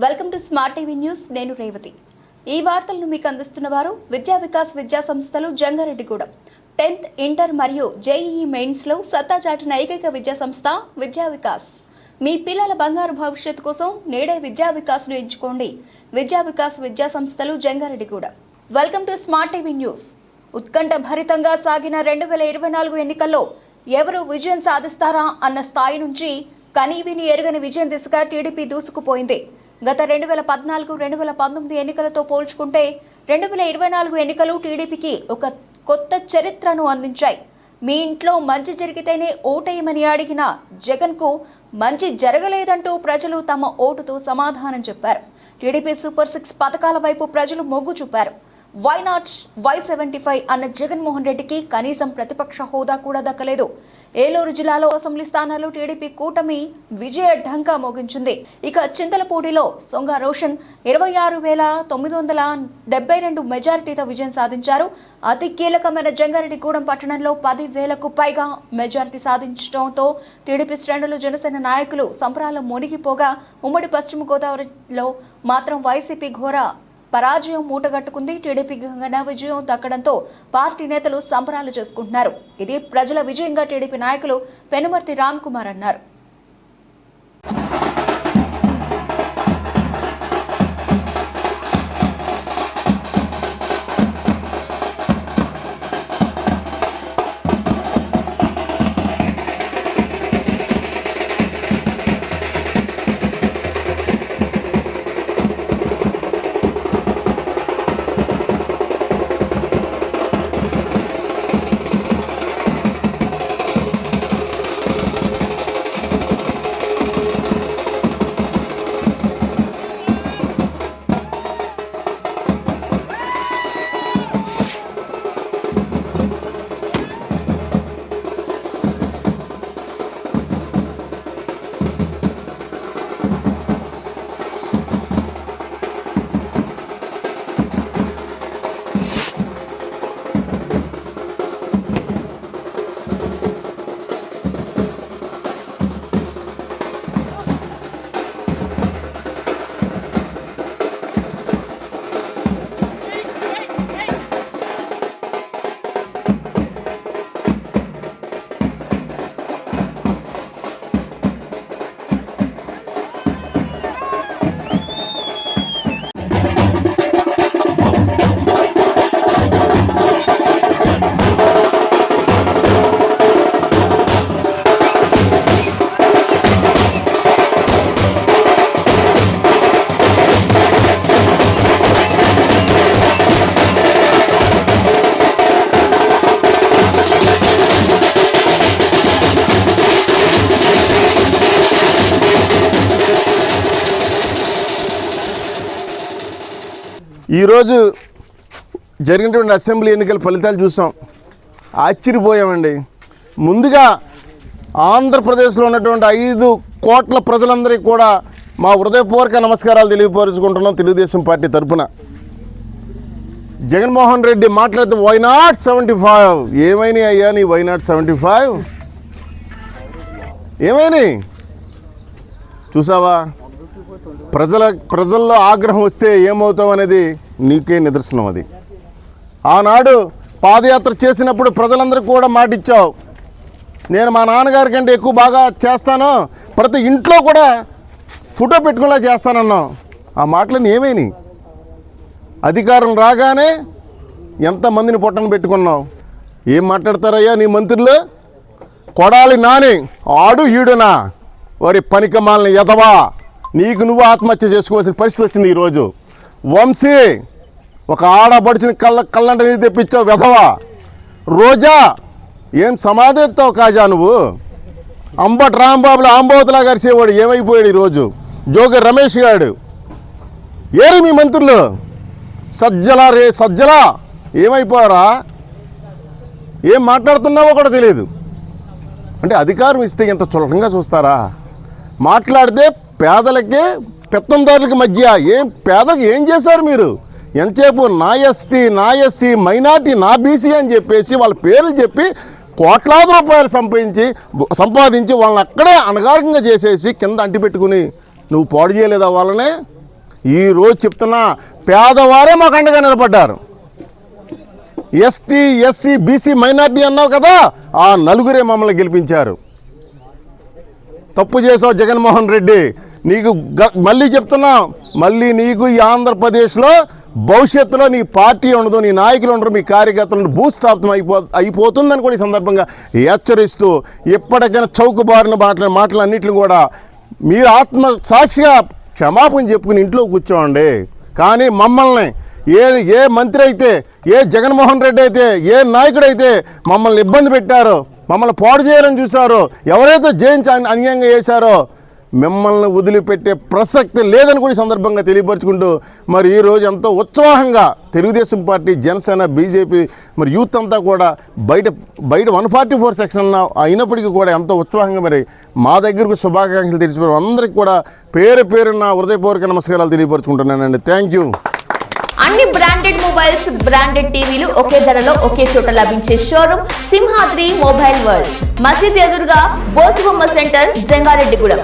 Welcome to smart TV news. నేను రేవతి. ఈ వార్తలను మీకు అందిస్తున్నవారు విద్యా వికాస్ విద్యా సంస్థలు జంగారెడ్డిగూడెం. 10th ఇంటర్ మరియు జేఈఈ మెయిన్స్ లో సత్తా చాటిన ఏకైక విద్యా సంస్థ విద్యా వికాస్. మీ పిల్లల బంగారు భవిష్యత్తు కోసం నేడే విద్యా వికాస్ ను ఎంచుకోండి. విద్యా వికాస్ విద్యా సంస్థలు Jangareddygudem. Welcome to smart TV news. ఉత్కంఠ భరితంగా సాగిన 2024 ఎన్నికల్లో ఎవరు విజయం సాధిస్తారా అన్న స్థాయి నుంచి కనీవిని ఎరుగని విజయం దిశగా టీడీపీ దూసుకుపోయింది. గత 2014-2019 ఎన్నికలతో పోల్చుకుంటే 2024 ఎన్నికలు టీడీపీకి ఒక కొత్త చరిత్రను అందించాయి. మీ ఇంట్లో మంచి జరిగితేనే ఓటేయమని అడిగిన జగన్కు మంచి జరగలేదంటూ ప్రజలు తమ ఓటుతో సమాధానం చెప్పారు. టీడీపీ సూపర్ 6 పథకాల వైపు ప్రజలు మొగ్గు చూపారు. వై నాట్ Y75 అన్న జగన్మోహన్ రెడ్డికి కనీసం ప్రతిపక్ష హోదా కూడా దక్కలేదు. ఏలూరు జిల్లాలో అసెంబ్లీ స్థానాలు టీడీపీ కూటమి విజయ ఢంకా మోగించింది. ఇక చింతలపూడిలో సొంగ రోషన్ 26,972 మెజారిటీతో విజయం సాధించారు. అతి కీలకమైన జంగారెడ్డిగూడెం పట్టణంలో 10,000కు పైగా మెజారిటీ సాధించడంతో టీడీపీ శ్రేణులు జనసేన నాయకులు సంబరాల్లో మునిగిపోగా, ఉమ్మడి పశ్చిమ గోదావరిలో మాత్రం వైసీపీ ఘోర పరాజయం మూటగట్టుకుంది. టీడీపీ ఘన విజయం దక్కడంతో పార్టీ నేతలు సంబరాలు చేసుకుంటున్నారు. ఇది ప్రజల విజయంగా టీడీపీ నాయకులు పెనుమర్తి రామ్ కుమార్ అన్నారు. ఈరోజు జరిగినటువంటి అసెంబ్లీ ఎన్నికల ఫలితాలు చూసాం, ఆశ్చర్యపోయామండి. ముందుగా ఆంధ్రప్రదేశ్లో ఉన్నటువంటి 5 కోట్ల ప్రజలందరికీ కూడా మా హృదయపూర్వక నమస్కారాలు తెలియపరుచుకుంటున్నాం. తెలుగుదేశం పార్టీ తరఫున జగన్మోహన్ రెడ్డి మాట్లాడితే వై నాట్ 75 ఏమైనా అయ్యా నీ వై నాట్ 75 ఏమైనా చూసావా? ప్రజల్లో ఆగ్రహం వస్తే ఏమవుతాం అనేది నీకే నిదర్శనం. అది ఆనాడు పాదయాత్ర చేసినప్పుడు ప్రజలందరికీ కూడా మాట ఇచ్చావు, నేను మా నాన్నగారి కంటే ఎక్కువ బాగా చేస్తాను, ప్రతి ఇంట్లో కూడా ఫోటో పెట్టుకునేలా చేస్తానన్నావు. ఆ మాటలను ఏమైనాయి? అధికారం రాగానే ఎంతమందిని పొట్టను పెట్టుకున్నావు. ఏం మాట్లాడతారయ్యా నీ మంత్రులు? కొడాలి నాని ఆడు ఈడునా వారి పనికమాలని ఎదవా, నీకు నువ్వు ఆత్మహత్య చేసుకోవాల్సిన పరిస్థితి వచ్చింది. ఈరోజు వంశీ ఒక ఆడబడిచిన కళ్ళంట నీరు తెప్పించావు వెధవా. రోజా ఏం సమాధి ఎత్తావు కాజా నువ్వు. అంబటి రాంబాబులో ఆంబోతులా గరిచేవాడు ఏమైపోయాడు ఈరోజు. జోగి రమేష్ గారు ఏరి మీ మంత్రులు సజ్జలా ఏమైపోయారా? ఏం మాట్లాడుతున్నావో కూడా తెలియదు. అంటే అధికారం ఇస్తే ఇంత చులకంగా చూస్తారా? మాట్లాడితే పేదలకి పెత్తందారులకి మధ్య పేదలకు ఏం చేశారు మీరు? ఎంతసేపు నా ఎస్టీ, నా ఎస్సీ, మైనార్టీ, నా బీసీ అని చెప్పేసి వాళ్ళ పేర్లు చెప్పి కోట్లాది రూపాయలు సంపాదించి వాళ్ళని అక్కడే అనగారికంగా చేసేసి కింద అంటిపెట్టుకుని నువ్వు పాడు చేయలేదా వాళ్ళనే? ఈరోజు చెప్తున్నా, పేదవారే మాకు అండగా నిలబడ్డారు. ఎస్టీ, ఎస్సీ, బీసీ, మైనార్టీ అన్నావు కదా, ఆ నలుగురే మమ్మల్ని గెలిపించారు. తప్పు చేసావు జగన్మోహన్ రెడ్డి. నీకు మళ్ళీ చెప్తున్నా, మళ్ళీ నీకు ఈ ఆంధ్రప్రదేశ్లో భవిష్యత్తులో నీ పార్టీ ఉండదు, నీ నాయకులు ఉండరు, మీ కార్యకర్తలు భూస్థాపితం అయిపోతుందని కూడా ఈ సందర్భంగా హెచ్చరిస్తూ, ఎప్పటికైనా చౌకబారిన మాటలన్నింటిని కూడా మీరు ఆత్మ సాక్షిగా క్షమాపణ చెప్పుకుని ఇంట్లో కూర్చోండి. కానీ మమ్మల్ని ఏ మంత్రి అయితే, ఏ జగన్మోహన్ రెడ్డి అయితే, ఏ నాయకుడైతే మమ్మల్ని ఇబ్బంది పెట్టారో, మమ్మల్ని పాడు చేయాలని చూశారో, ఎవరైతే జయించి అన్యాయంగా చేశారో మిమ్మల్ని వదిలిపెట్టే ప్రసక్తి లేదని కూడా ఈ సందర్భంగా తెలియపరుచుకుంటూ, మరి ఈరోజు ఎంతో ఉత్సాహంగా తెలుగుదేశం పార్టీ, జనసేన, బీజేపీ, మరి యూత్ అంతా కూడా బయట 144 సెక్షన్ అయినప్పటికీ కూడా ఎంతో ఉత్సాహంగా మరి మా దగ్గరకు శుభాకాంక్షలు తెలిసిపోయారు. అందరికీ కూడా పేరు పేరున హృదయపూర్వక నమస్కారాలు తెలియపరుచుకుంటున్నానండి. Thank you. అన్ని బ్రాండెడ్ మొబైల్స్, బ్రాండెడ్ టీవీలు ఒకే ధరలో ఒకే చోట లభించే షోరూమ్ సింహాద్రి మొబైల్ వరల్డ్. మసీద్ ఎదురుగా బోసుబొమ్మ సెంటర్, జంగారెడ్డిగూడెం.